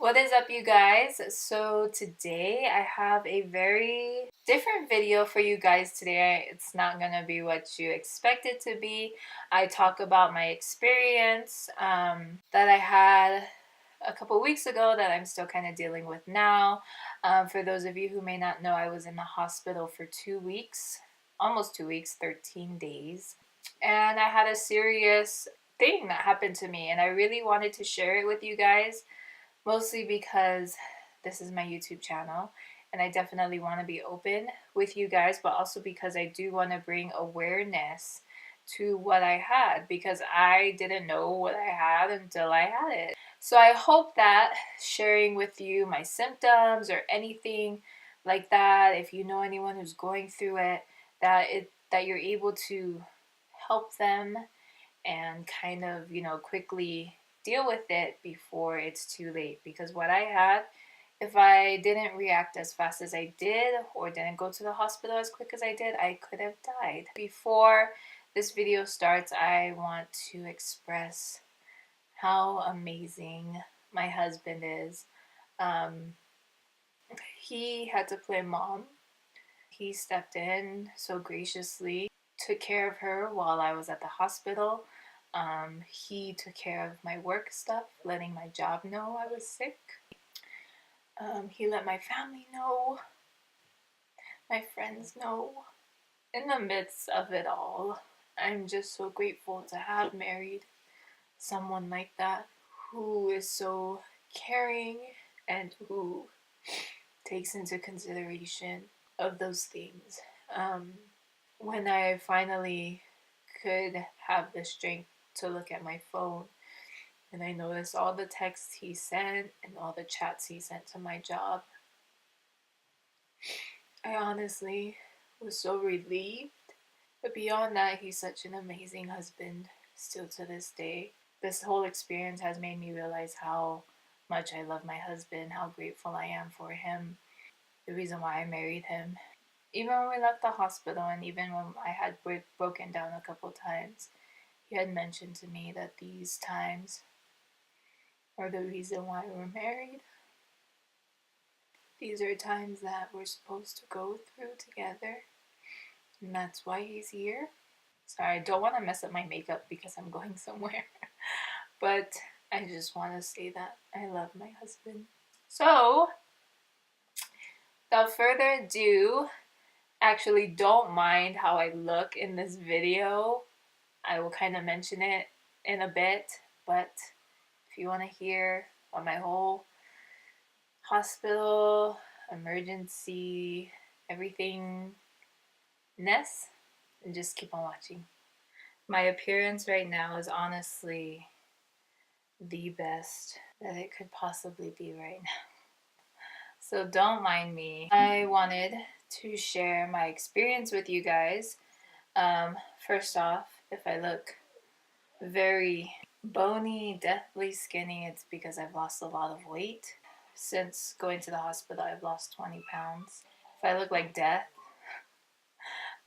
What is up, you guys? So today I have a very different video for you guys today. It's not gonna be what you expect it to be. I talk about my experience that I had a couple weeks ago that I'm still kind of dealing with now. For those of you who may not know, I was in the hospital for 2 weeks, almost 2 weeks, 13 days. And I had a serious thing that happened to me, and I really wanted to share it with you guys. Mostly because this is my YouTube channel and I definitely want to be open with you guys, but also because I do want to bring awareness to what I had, because I didn't know what I had until I had it. So I hope that sharing with you my symptoms or anything like that, if you know anyone who's going through it, that you're able to help them and kind of, quickly deal with it before it's too late. Because what I had, if I didn't react as fast as I did or didn't go to the hospital as quick as I did, I could have died. Before this video starts, I want to express how amazing my husband is. He had to play mom. He stepped in so graciously, took care of her while I was at the hospital. He took care of my work stuff, letting my job know I was sick. He let my family know, my friends know. In the midst of it all, I'm just so grateful to have married someone like that, who is so caring and who takes into consideration of those things. When I finally could have the strength to look at my phone and I noticed all the texts he sent and all the chats he sent to my job, I honestly was so relieved. But beyond that, he's such an amazing husband still to this day. This whole experience has made me realize how much I love my husband, how grateful I am for him, the reason why I married him. Even when we left the hospital and even when I had broken down a couple times, he had mentioned to me that these times are the reason why we're married. These are times that we're supposed to go through together, and that's why he's here. Sorry, I don't want to mess up my makeup because I'm going somewhere, but I just want to say that I love my husband. So, without further ado, actually don't mind how I look in this video. I will kind of mention it in a bit, but if you want to hear about my whole hospital, emergency, everything ness, and just keep on watching. My appearance right now is honestly the best that it could possibly be right now. So don't mind me. I wanted to share my experience with you guys. First off, if I look very bony, deathly skinny, it's because I've lost a lot of weight. Since going to the hospital, I've lost 20 pounds. If I look like death,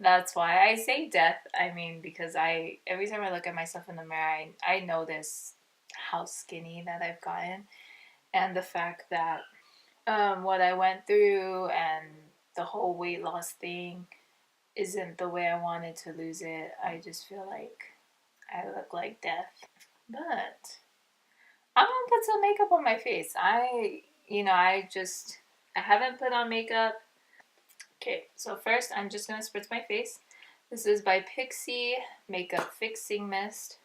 that's why I say death. I mean, because every time I look at myself in the mirror, I notice how skinny that I've gotten. And the fact that what I went through and the whole weight loss thing isn't the way I wanted to lose it. I just feel like I look like death. But I'm gonna put some makeup on my face. I haven't put on makeup. Okay, so first I'm just gonna spritz my face. This is by Pixi Makeup Fixing Mist.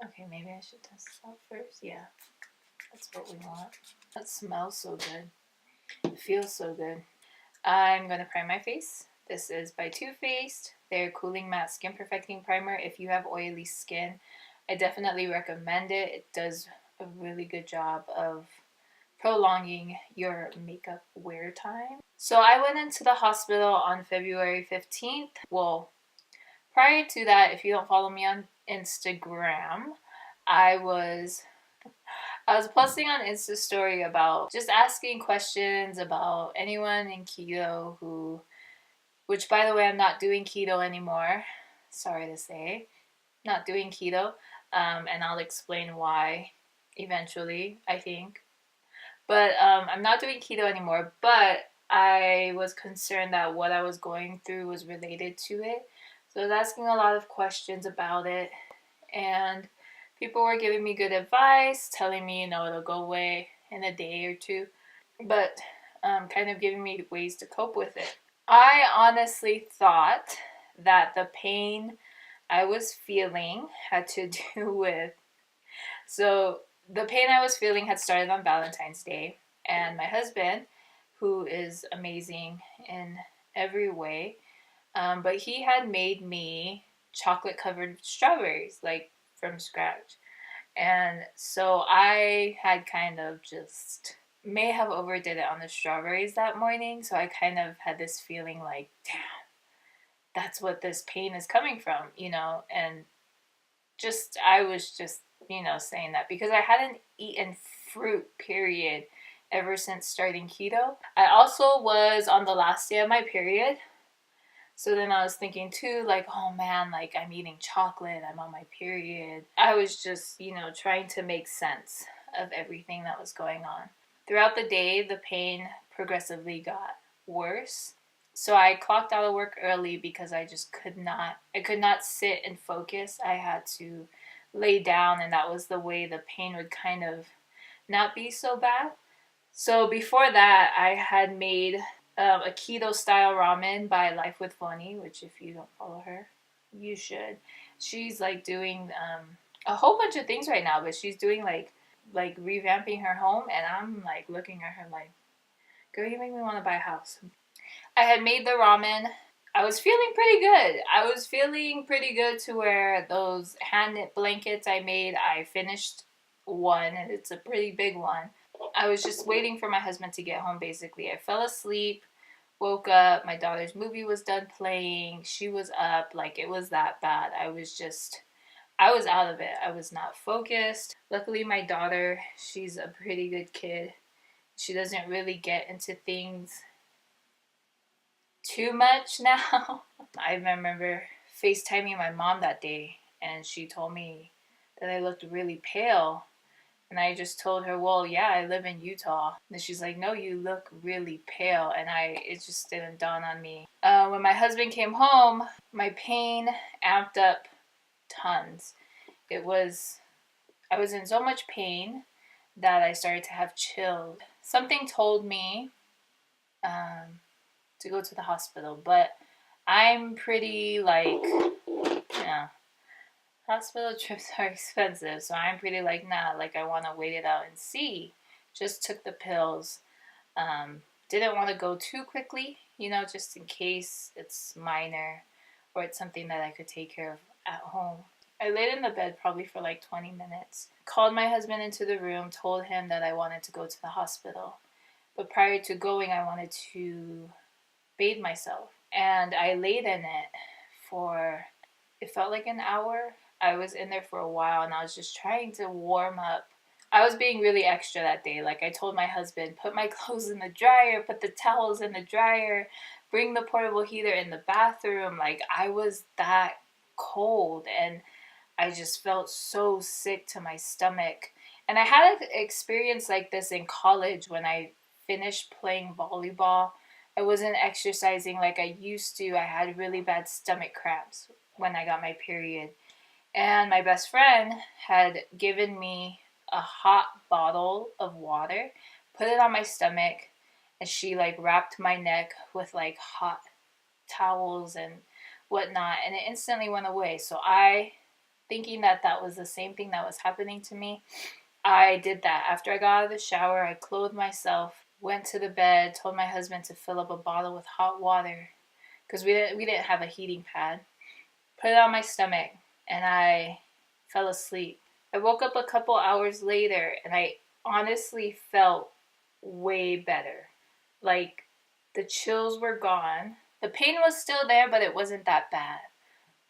Okay, maybe I should test this out first. Yeah, that's what we want. That smells so good. It feels so good. I'm gonna prime my face. This is by Too Faced, their Cooling Matte Skin Perfecting Primer. If you have oily skin, I definitely recommend it. It does a really good job of prolonging your makeup wear time. So I went into the hospital on February 15th. Well, prior to that, if you don't follow me on Instagram, I was posting on Insta story about just asking questions about anyone in keto which by the way, I'm not doing keto anymore. Sorry to say, not doing keto. And I'll explain why eventually, I think. But I'm not doing keto anymore. But I was concerned that what I was going through was related to it. So I was asking a lot of questions about it. And people were giving me good advice, telling me, it'll go away in a day or two. But kind of giving me ways to cope with it. I honestly thought that the pain I was feeling had to do with. So, the pain I was feeling had started on Valentine's Day, and my husband, who is amazing in every way, but he had made me chocolate covered strawberries, like from scratch. And so I had kind of just may have overdid it on the strawberries that morning. So I kind of had this feeling like, damn, that's what this pain is coming from, and just, I was just, saying that because I hadn't eaten fruit, period, ever since starting keto. I also was on the last day of my period. So then I was thinking too, like, oh man, like I'm eating chocolate, I'm on my period. I was just, trying to make sense of everything that was going on. Throughout the day, the pain progressively got worse. So I clocked out of work early because I could not sit and focus. I had to lay down, and that was the way the pain would kind of not be so bad. So before that, I had made a keto style ramen by Life with Vonnie, which if you don't follow her, you should. She's like doing a whole bunch of things right now, but she's doing like revamping her home, and I'm like looking at her like, girl, you make me want to buy a house. I had made the ramen. I was feeling pretty good. I was feeling pretty good to where those hand knit blankets I made, I finished one, and it's a pretty big one. I was just waiting for my husband to get home, basically. I fell asleep, woke up, my daughter's movie was done playing, she was up, like it was that bad. I was out of it. I was not focused. Luckily, my daughter, she's a pretty good kid. She doesn't really get into things too much now. I remember FaceTiming my mom that day, and she told me that I looked really pale. And I just told her, well, yeah, I live in Utah. And she's like, no, you look really pale. And it just didn't dawn on me. When my husband came home, my pain amped up tons. I was in so much pain that I started to have chills. Something told me to go to the hospital, but I'm pretty hospital trips are expensive, so I'm pretty nah, like I want to wait it out and see. Just took the pills. Didn't want to go too quickly, just in case it's minor or it's something that I could take care of at home. I laid in the bed probably for like 20 minutes. Called my husband into the room, told him that I wanted to go to the hospital. But prior to going, I wanted to bathe myself. And I laid in it for, it felt like an hour. I was in there for a while, and I was just trying to warm up. I was being really extra that day. Like I told my husband, put my clothes in the dryer, put the towels in the dryer, bring the portable heater in the bathroom. Like I was that cold, and I just felt so sick to my stomach. And I had an experience like this in college when I finished playing volleyball. I wasn't exercising like I used to. I had really bad stomach cramps when I got my period. And my best friend had given me a hot bottle of water, put it on my stomach, and she like wrapped my neck with like hot towels and whatnot, and it instantly went away. So I, thinking that that was the same thing that was happening to me, I did that. After I got out of the shower, I clothed myself, went to the bed, told my husband to fill up a bottle with hot water because we didn't have a heating pad. Put it on my stomach, and I fell asleep. I woke up a couple hours later, and I honestly felt way better. Like the chills were gone. The pain was still there, but it wasn't that bad.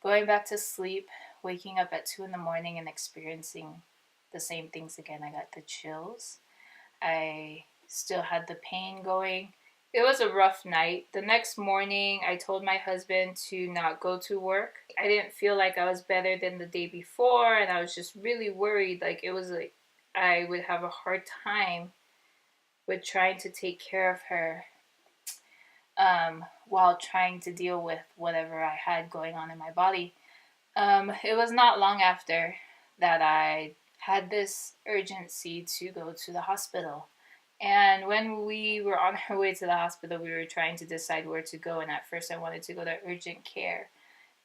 Going back to sleep, waking up at 2 in the morning and experiencing the same things again. I got the chills. I still had the pain going. It was a rough night. The next morning, I told my husband to not go to work. I didn't feel like I was better than the day before, and I was just really worried. Like, it was like, I would have a hard time with trying to take care of her while trying to deal with whatever I had going on in my body. It was not long after that I had this urgency to go to the hospital. And when we were on our way to the hospital, we were trying to decide where to go. And at first, I wanted to go to urgent care,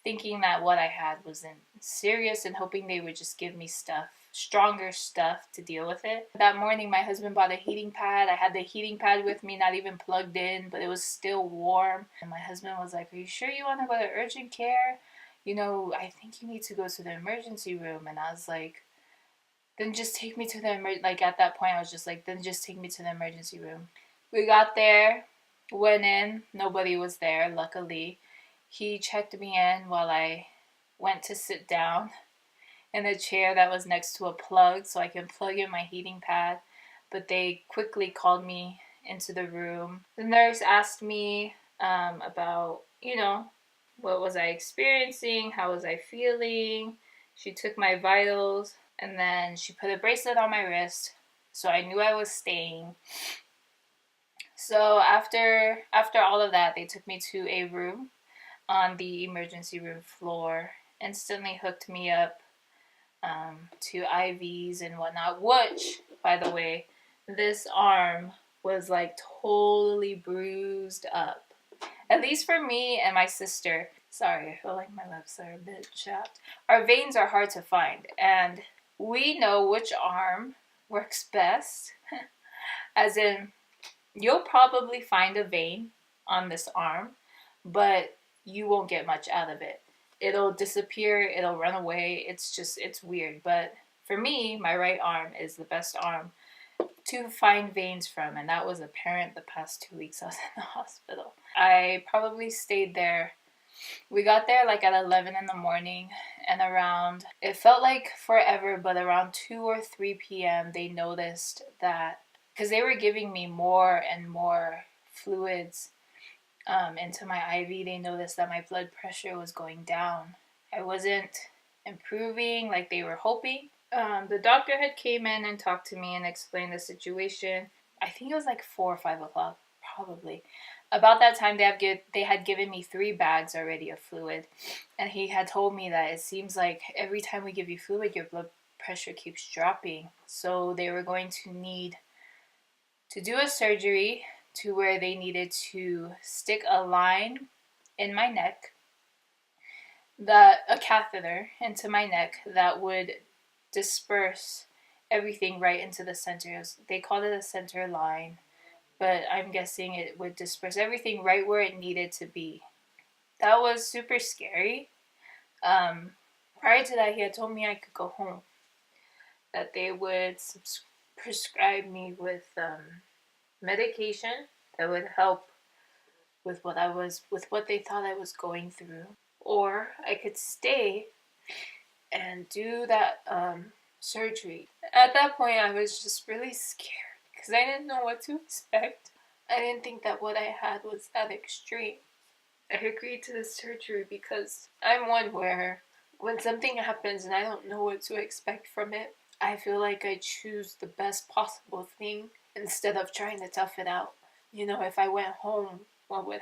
thinking that what I had wasn't serious and hoping they would just give me stuff, stronger stuff to deal with it. That morning, my husband bought a heating pad. I had the heating pad with me, not even plugged in, but it was still warm. And my husband was like, "Are you sure you want to go to urgent care? You know, I think you need to go to the emergency room." And I was like, then just take me to the like at that point I was just like, then just take me to the emergency room. We got there, went in, nobody was there, luckily. He checked me in while I went to sit down in a chair that was next to a plug so I can plug in my heating pad. But they quickly called me into the room. The nurse asked me about, what was I experiencing, how was I feeling. She took my vitals, and then she put a bracelet on my wrist, so I knew I was staying. So after all of that, they took me to a room on the emergency room floor, instantly hooked me up to IVs and whatnot, which, by the way, this arm was like totally bruised up. At least for me and my sister. Sorry, I feel like my lips are a bit chapped. Our veins are hard to find, and we know which arm works best. As in, you'll probably find a vein on this arm, but you won't get much out of it. It'll disappear, it'll run away. It's weird. But for me, my right arm is the best arm to find veins from, and that was apparent the past 2 weeks I was in the hospital. I probably stayed there. We got there like at 11 in the morning, and around, it felt like forever, but around 2 or 3 p.m. they noticed that, because they were giving me more and more fluids into my IV, they noticed that my blood pressure was going down. I wasn't improving like they were hoping. The doctor had came in and talked to me and explained the situation. I think it was like 4 or 5 o'clock, probably. About that time, they had given me 3 bags already of fluid, and he had told me that it seems like every time we give you fluid, your blood pressure keeps dropping. So they were going to need to do a surgery to where they needed to stick a line in my neck, a catheter into my neck that would disperse everything right into the center. They called it a center line, but I'm guessing it would disperse everything right where it needed to be. That was super scary. Prior to that, he had told me I could go home, that they would prescribe me with medication that would help with what they thought I was going through, or I could stay and do that surgery. At that point, I was just really scared because I didn't know what to expect. I didn't think that what I had was that extreme. I agreed to the surgery because I'm one where when something happens and I don't know what to expect from it, I feel like I choose the best possible thing instead of trying to tough it out. If I went home, what would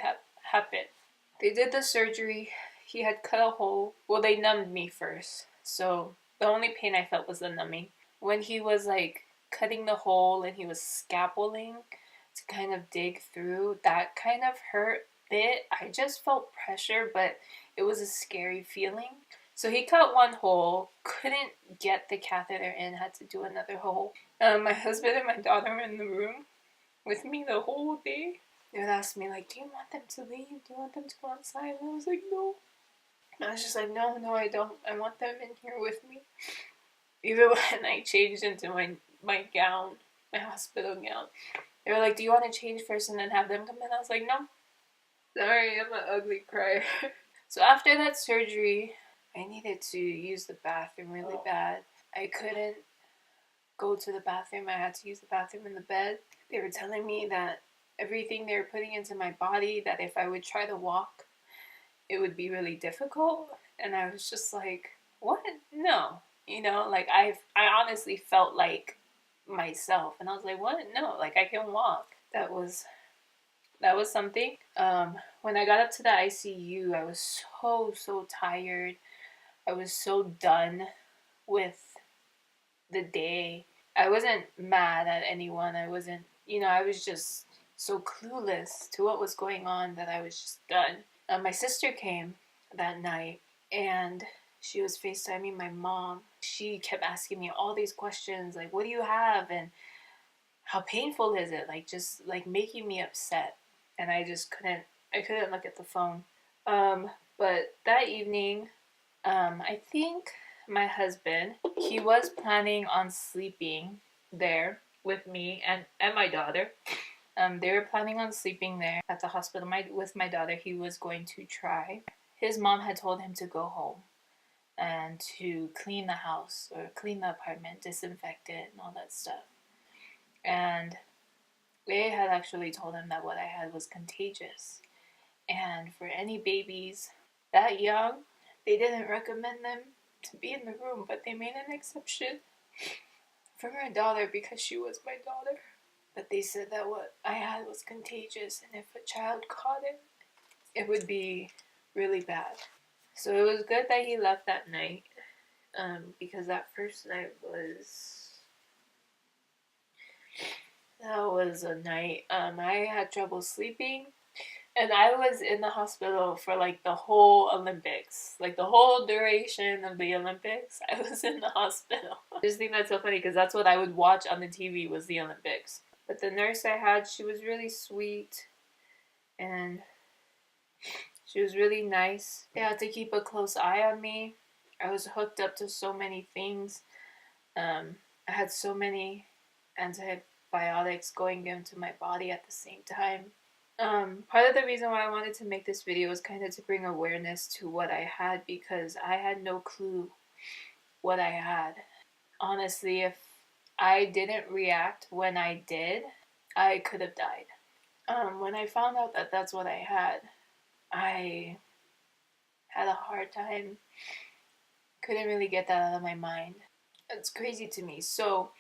happen? They did the surgery. He had cut a hole. Well, they numbed me first. So the only pain I felt was the numbing. When he was like cutting the hole and he was scalpeling to kind of dig through, that kind of hurt a bit. I just felt pressure, but it was a scary feeling. So he cut one hole, couldn't get the catheter in, had to do another hole. My husband and my daughter were in the room with me the whole day. They would ask me like, "Do you want them to leave? Do you want them to go outside?" And I was like, "No." I was just like, no, I don't. I want them in here with me. Even when I changed into my gown, my hospital gown, they were like, "Do you want to change first and then have them come in?" I was like, "No. Sorry, I'm an ugly crier." So after that surgery, I needed to use the bathroom really bad. I couldn't go to the bathroom. I had to use the bathroom in the bed. They were telling me that everything they were putting into my body, that if I would try to walk, it would be really difficult. And I was just like, what? No. I honestly felt like myself. And I was like, what? No, like I can walk. That was something. When I got up to the ICU, I was so tired. I was so done with the day. I wasn't mad at anyone. I wasn't, I was just so clueless to what was going on that I was just done. My sister came that night and she was FaceTiming my mom. She kept asking me all these questions like, what do you have? And how painful is it? Like, just like making me upset. And I couldn't look at the phone. But that evening, I think my husband, he was planning on sleeping there with me and my daughter. They were planning on sleeping there at the hospital with my daughter. He was going to try. His mom had told him to go home and to clean the house or clean the apartment, disinfect it, and all that stuff. And they had actually told him that what I had was contagious. And for any babies that young, they didn't recommend them to be in the room, but they made an exception for my daughter because she was my daughter. But they said that what I had was contagious, and if a child caught it, it would be really bad. So it was good that he left that night, because that first night was a night. I had trouble sleeping. And I was in the hospital for like the whole Olympics. Like the whole duration of the Olympics, I was in the hospital. I just think that's so funny because that's what I would watch on the TV was the Olympics. But the nurse I had, she was really sweet and she was really nice. They had to keep a close eye on me. I was hooked up to so many things. I had so many antibiotics going into my body at the same time. Part of the reason why I wanted to make this video was kind of to bring awareness to what I had because I had no clue what I had. Honestly, if I didn't react when I did, I could have died. When I found out that that's what I had a hard time. Couldn't really get that out of my mind. It's crazy to me. So,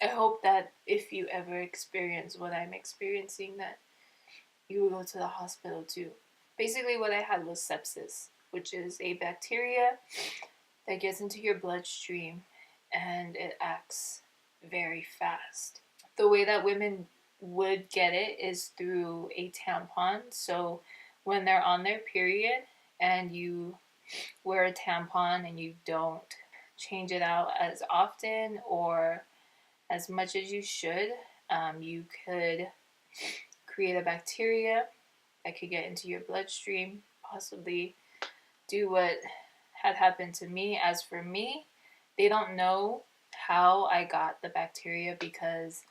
I hope that if you ever experience what I'm experiencing, that you will go to the hospital too. Basically, what I had was sepsis, which is a bacteria that gets into your bloodstream and it acts very fast. The way that women would get it is through a tampon. So when they're on their period and you wear a tampon and you don't change it out as often or as much as you should, you could create a bacteria that could get into your bloodstream, possibly do what had happened to me. As for me, they don't know how I got the bacteria because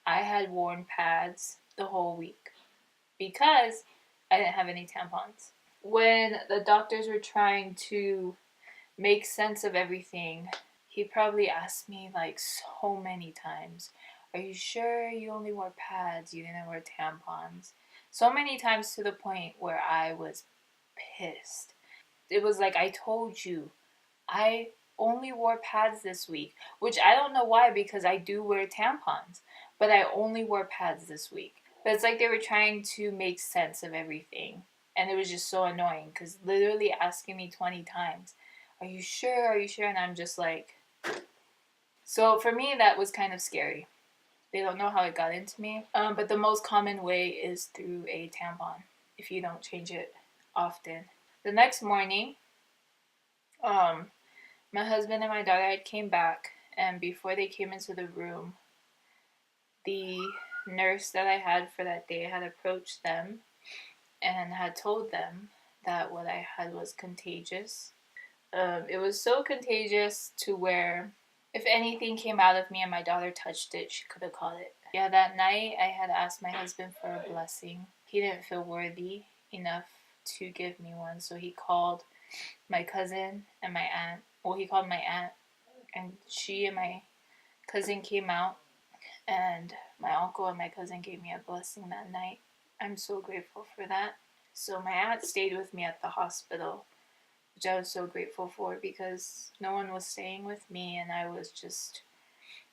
I had worn pads the whole week because I didn't have any tampons. When the doctors were trying to make sense of everything, he probably asked me like so many times, are you sure you only wore pads? You didn't wear tampons? So many times to the point where I was pissed. It was like, I told you, I only wore pads this week, which I don't know why because I do wear tampons, but I only wore pads this week. But it's like they were trying to make sense of everything. And it was just so annoying because literally asking me 20 times, are you sure? Are you sure? And I'm just like, so for me, that was kind of scary. They don't know how it got into me. But the most common way is through a tampon if you don't change it often. The next morning, my husband and my daughter had came back, and before they came into the room, the nurse that I had for that day had approached them and had told them that what I had was contagious. It was so contagious to where if anything came out of me and my daughter touched it, she could have caught it. Yeah, that night I had asked my husband for a blessing. He didn't feel worthy enough to give me one, so he called my cousin and my aunt. Well, he called my aunt, and she and my cousin came out, and my uncle and my cousin gave me a blessing that night. I'm so grateful for that. So my aunt stayed with me at the hospital, which I was so grateful for because no one was staying with me and I was just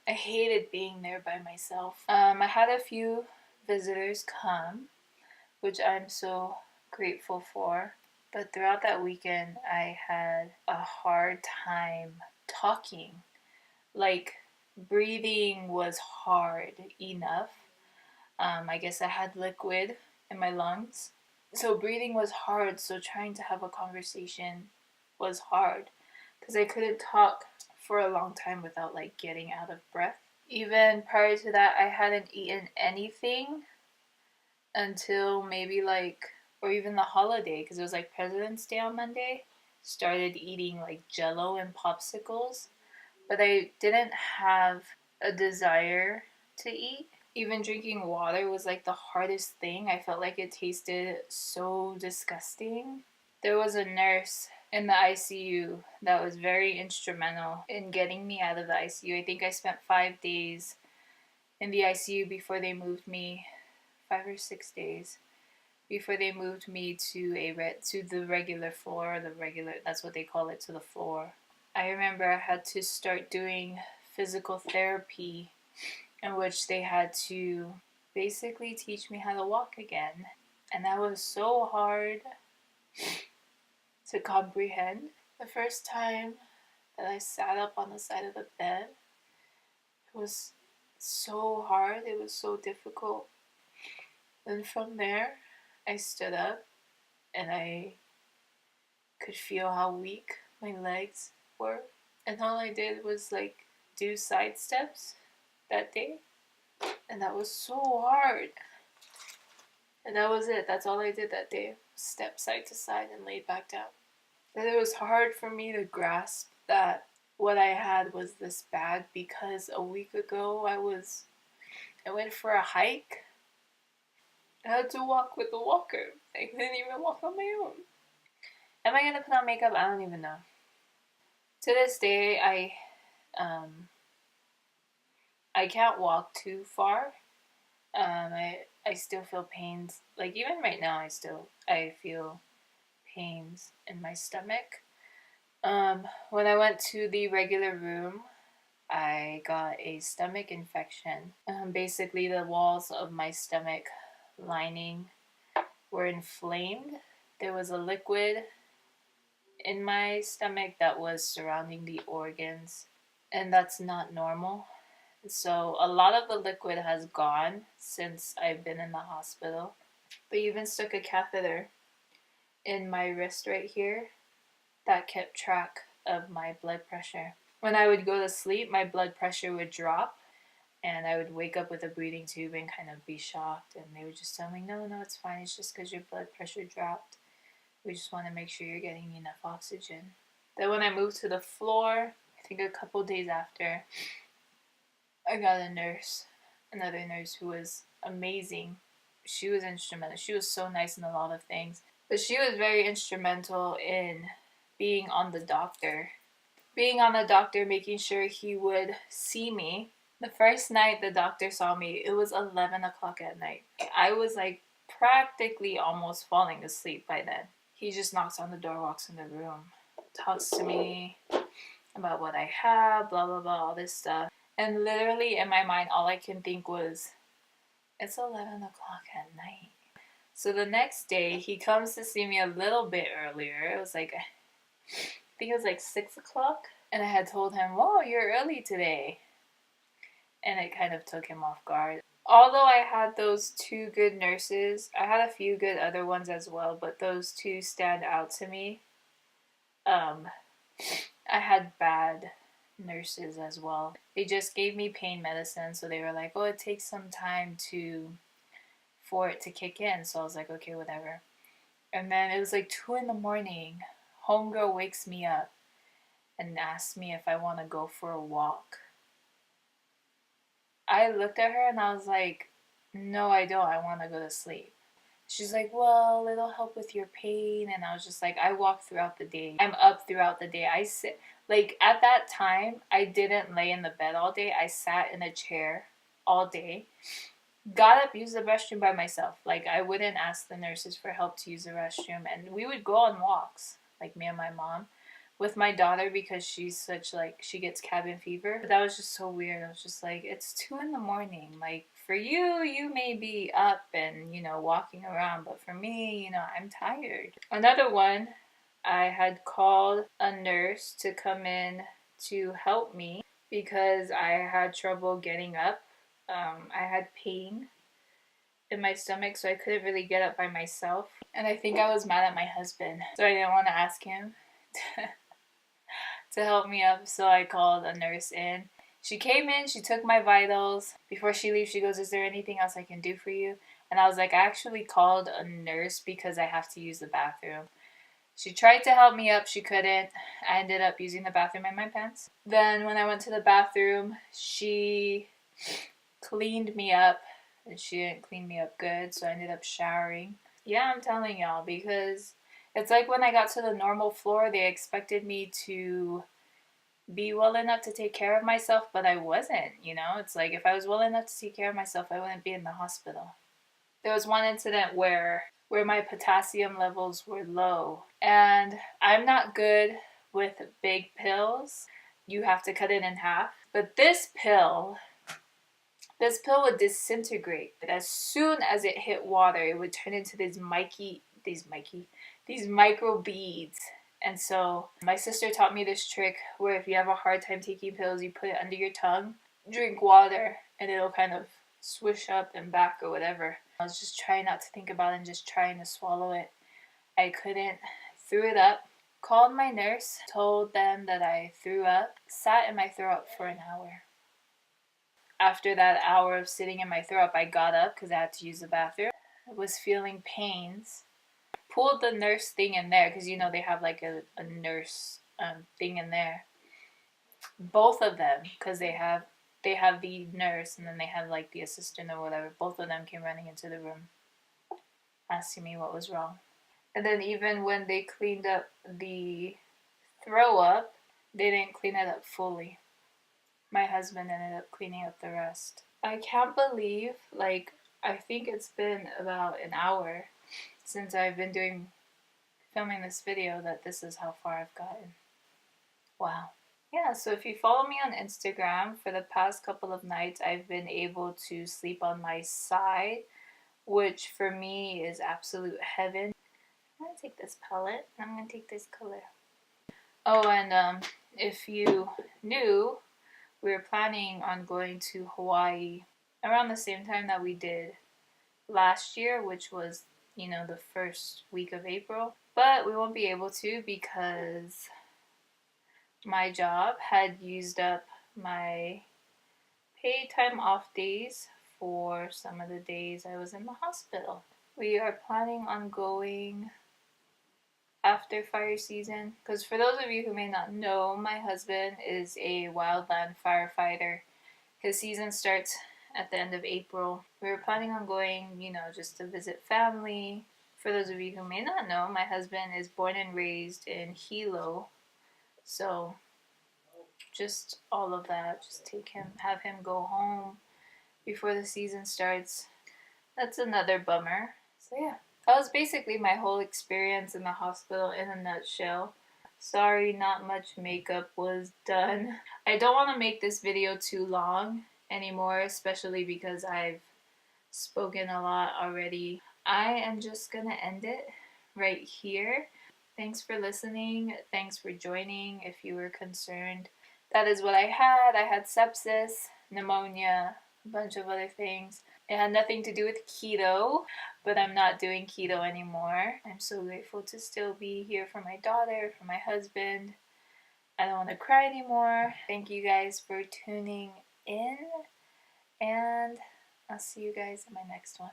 I hated being there by myself. I had a few visitors come, which I'm so grateful for. But throughout that weekend, I had a hard time talking. Like, breathing was hard enough. I guess I had liquid in my lungs. So breathing was hard, so trying to have a conversation was hard because I couldn't talk for a long time without like getting out of breath. Even prior to that, I hadn't eaten anything until maybe like, or even the holiday, because it was like President's Day on Monday. Started eating like jello and popsicles, but I didn't have a desire to eat. Even drinking water was like the hardest thing. I felt like it tasted so disgusting. There was a nurse in the ICU that was very instrumental in getting me out of the ICU. I think I spent 5 days in the ICU before they moved me, 5 or 6 days before they moved me to the regular floor. That's what they call it, to the floor. I remember I had to start doing physical therapy, in which they had to basically teach me how to walk again. And that was so hard to comprehend. The first time that I sat up on the side of the bed, it was so hard, it was so difficult. And from there, I stood up and I could feel how weak my legs were. And all I did was like do side steps that day. And that was so hard. And that was it. That's all I did that day. Step side to side and laid back down. And it was hard for me to grasp that what I had was this bad, because a week ago I went for a hike. I had to walk with the walker. I couldn't even walk on my own. Am I gonna put on makeup? I don't even know. To this day, I can't walk too far. I still feel pains. Like even right now, I feel pains in my stomach. When I went to the regular room, I got a stomach infection. Basically, the walls of my stomach lining were inflamed. There was a liquid in my stomach that was surrounding the organs, and that's not normal. So a lot of the liquid has gone since I've been in the hospital. They even stuck a catheter in my wrist right here that kept track of my blood pressure. When I would go to sleep, my blood pressure would drop, and I would wake up with a breathing tube and kind of be shocked. And they would just tell me, no, it's fine. It's just because your blood pressure dropped. We just want to make sure you're getting enough oxygen. Then when I moved to the floor, I think a couple days after, I got another nurse who was amazing. She was instrumental. She was so nice in a lot of things. But she was very instrumental in being on the doctor. Making sure he would see me. The first night the doctor saw me, it was 11 o'clock at night. I was like practically almost falling asleep by then. He just knocks on the door, walks in the room, talks to me about what I have, blah, blah, blah, all this stuff. And literally in my mind, all I can think was, it's 11 o'clock at night. So the next day, he comes to see me a little bit earlier. It was like, I think it was like 6 o'clock. And I had told him, whoa, you're early today. And it kind of took him off guard. Although I had those two good nurses, I had a few good other ones as well, but those two stand out to me. I had bad nurses as well. They just gave me pain medicine, so they were like, oh, it takes some time for it to kick in. So I was like, okay, whatever. And then it was like 2 a.m. Homegirl wakes me up and asks me if I want to go for a walk. I looked at her and I was like, no, I don't. I want to go to sleep. She's like, well, it'll help with your pain. And I was just like, I walk throughout the day. I'm up throughout the day. I sit, like at that time, I didn't lay in the bed all day. I sat in a chair all day. Got up, used the restroom by myself. Like I wouldn't ask the nurses for help to use the restroom. And we would go on walks, like me and my mom with my daughter because she's such like, she gets cabin fever. But that was just so weird. I was just like, it's 2 in the morning. Like for you, you may be up and, you know, walking around, but for me, you know, I'm tired. Another one, I had called a nurse to come in to help me because I had trouble getting up. I had pain in my stomach, so I couldn't really get up by myself. And I think I was mad at my husband, so I didn't want to ask him to help me up, so I called a nurse in. She came in, she took my vitals. Before she leaves, she goes, "Is there anything else I can do for you?" And I was like, I actually called a nurse because I have to use the bathroom. She tried to help me up, she couldn't. I ended up using the bathroom in my pants. Then when I went to the bathroom, she cleaned me up, and she didn't clean me up good, so I ended up showering. Yeah, I'm telling y'all, because it's like when I got to the normal floor, they expected me to be well enough to take care of myself, but I wasn't, you know? It's like if I was well enough to take care of myself, I wouldn't be in the hospital. There was one incident where my potassium levels were low, and I'm not good with big pills. You have to cut it in half. But this pill would disintegrate. As soon as it hit water, it would turn into these micro beads. And so my sister taught me this trick where if you have a hard time taking pills, you put it under your tongue, drink water, and it'll kind of swish up and back or whatever. I was just trying not to think about it and just trying to swallow it. I couldn't. Threw it up. Called my nurse, told them that I threw up, sat in my throw up for an hour. After that hour of sitting in my throw up, I got up because I had to use the bathroom. I was feeling pains. Pulled the nurse thing in there because, you know, they have like a nurse thing in there. Both of them, because they have the nurse and then they have like the assistant or whatever. Both of them came running into the room asking me what was wrong. And then even when they cleaned up the throw up, they didn't clean it up fully. My husband ended up cleaning up the rest. I can't believe, like, I think it's been about an hour since I've been filming this video that this is how far I've gotten. Wow. Yeah, so if you follow me on Instagram, for the past couple of nights, I've been able to sleep on my side, which for me is absolute heaven. I'm going to take this palette, and I'm going to take this color. Oh, and if you knew, we were planning on going to Hawaii around the same time that we did last year, which was, you know, the first week of April. But we won't be able to because my job had used up my paid time off days for some of the days I was in the hospital. We are planning on going after fire season, because for those of you who may not know, my husband is a wildland firefighter. His season starts at the end of April. We were planning on going, you know, just to visit family. For those of you who may not know, my husband is born and raised in Hilo, so just all of that, just have him go home before the season starts. That's another bummer. So yeah. That was basically my whole experience in the hospital in a nutshell. Sorry, not much makeup was done. I don't want to make this video too long anymore, especially because I've spoken a lot already. I am just gonna end it right here. Thanks for listening. Thanks for joining if you were concerned. That is what I had. I had sepsis, pneumonia, a bunch of other things. It had nothing to do with keto, but I'm not doing keto anymore. I'm so grateful to still be here for my daughter, for my husband. I don't want to cry anymore. Thank you guys for tuning in, and I'll see you guys in my next one.